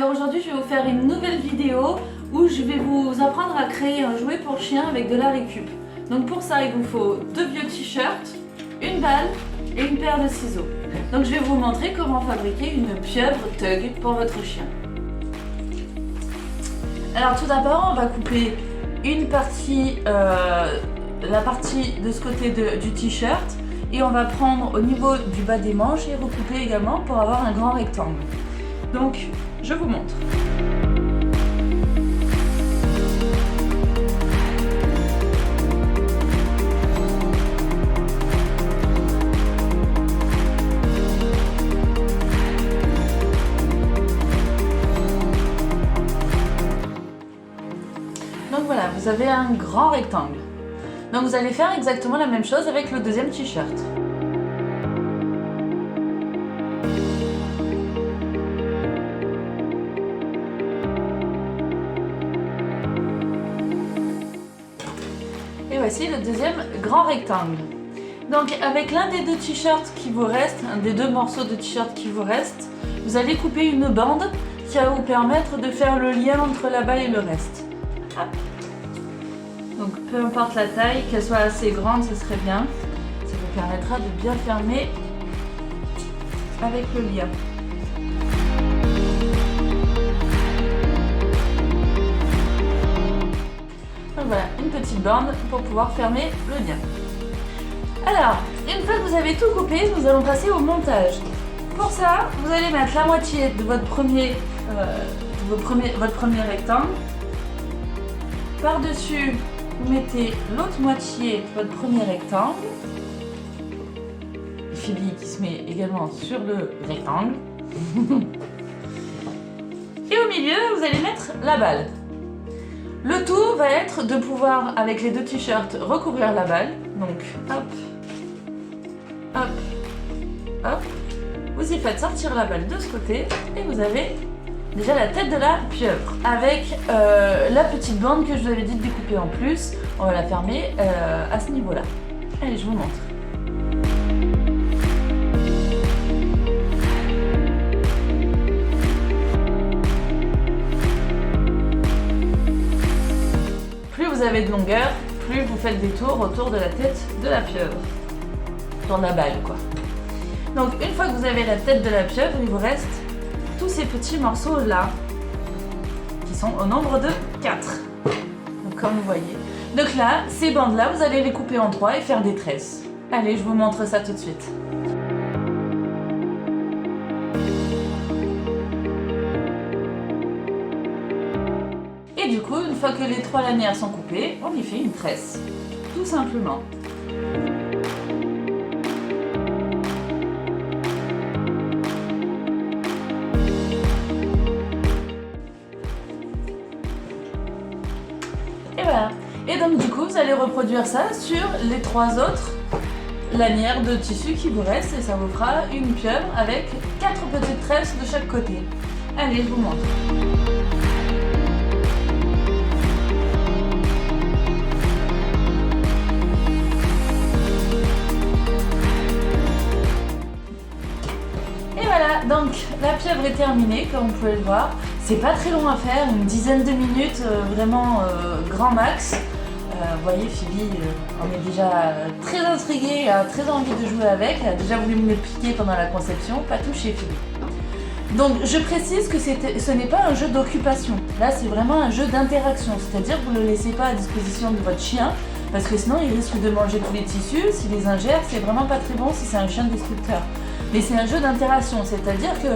Alors aujourd'hui je vais vous faire une nouvelle vidéo où je vais vous apprendre à créer un jouet pour chien avec de la récup. Donc pour ça il vous faut deux vieux t-shirts, une balle et une paire de ciseaux. Donc je vais vous montrer comment fabriquer une pieuvre Tug pour votre chien. Alors tout d'abord on va couper une partie, la partie de ce côté du t-shirt, et on va prendre au niveau du bas des manches et recouper également pour avoir un grand rectangle. Donc je vous montre. Donc voilà, vous avez un grand rectangle. Donc vous allez faire exactement la même chose avec le deuxième t-shirt. Et voici le deuxième grand rectangle. Donc avec l'un des deux t-shirts qui vous reste, un des deux morceaux de t-shirt qui vous reste, vous allez couper une bande qui va vous permettre de faire le lien entre la balle et le reste. Hop. Donc peu importe la taille, qu'elle soit assez grande, ce serait bien. Ça vous permettra de bien fermer avec le lien. Donc voilà, une petite bande pour pouvoir fermer le lien. Alors, une fois que vous avez tout coupé, nous allons passer au montage. Pour ça, vous allez mettre la moitié de votre premier rectangle. Par-dessus, vous mettez l'autre moitié de votre premier rectangle. Phoebe qui se met également sur le rectangle. Et au milieu, vous allez mettre la balle. Le tout va être de pouvoir, avec les deux t-shirts, recouvrir la balle. Donc, hop, hop, hop. Vous y faites sortir la balle de ce côté et vous avez déjà la tête de la pieuvre. Avec la petite bande que je vous avais dit de découper en plus, on va la fermer à ce niveau-là. Allez, je vous montre. Plus vous avez de longueur, plus vous faites des tours autour de la tête de la pieuvre. Dans la balle, quoi. Donc, une fois que vous avez la tête de la pieuvre, il vous reste tous ces petits morceaux là qui sont au nombre de 4. Donc comme vous voyez. Donc là, ces bandes là, vous allez les couper en 3 et faire des tresses. Allez, je vous montre ça tout de suite. Et du coup, une fois que les 3 lanières sont coupées, on y fait une tresse. Tout simplement. Et voilà. Et donc du coup, vous allez reproduire ça sur les 3 autres lanières de tissu qui vous restent et ça vous fera une pieuvre avec 4 petites tresses de chaque côté. Allez, je vous montre. Et voilà, donc la pieuvre est terminée, comme vous pouvez le voir. C'est pas très long à faire, une dizaine de minutes, vraiment grand max. Vous voyez, Phoebe, on est déjà très intriguée, a très envie de jouer avec. Elle a déjà voulu me piquer pendant la conception, pas toucher Phoebe. Donc je précise que ce n'est pas un jeu d'occupation. Là, c'est vraiment un jeu d'interaction. C'est-à-dire que vous ne le laissez pas à disposition de votre chien, parce que sinon il risque de manger tous les tissus. S'il les ingère, c'est vraiment pas très bon si c'est un chien destructeur. Mais c'est un jeu d'interaction, c'est-à-dire que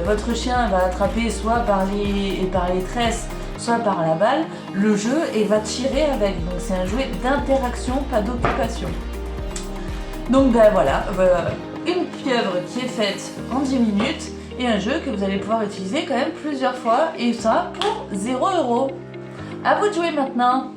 votre chien va attraper soit par les tresses, soit par la balle, le jeu, et va tirer avec. Donc c'est un jouet d'interaction, pas d'occupation. Donc ben voilà, une pieuvre qui est faite en 10 minutes et un jeu que vous allez pouvoir utiliser quand même plusieurs fois, et ça pour 0 €. À vous de jouer maintenant.